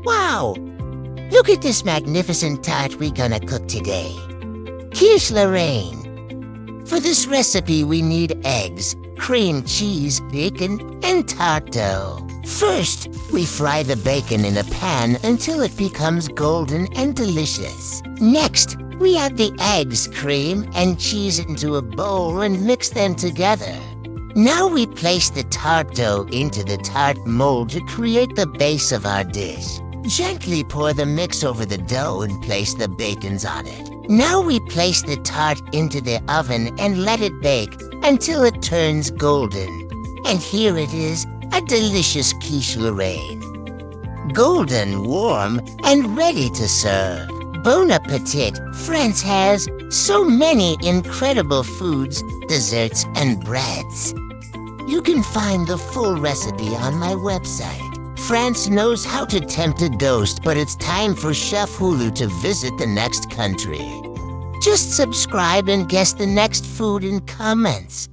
Wow! Look at this magnificent tart we're gonna cook today. Quiche Lorraine. For this recipe, we need eggs, cream cheese, bacon, and tart dough. First, we fry the bacon in a pan until it becomes golden and delicious. Next, we add the eggs, cream, and cheese into a bowl and mix them together. Now we place the tart dough into the tart mold to create the base of our dish. Gently pour the mix over the dough and place the bacons on it. Now we place the tart into the oven and let it bake until it turns golden. And here it is, a delicious quiche Lorraine. Golden, warm, and ready to serve. Bon appetit! France has so many incredible foods, desserts, and breads. You can find the full recipe on my website. France knows how to tempt a ghost, but it's time for Chef HooLou to visit the next country. Just subscribe and guess the next food in comments.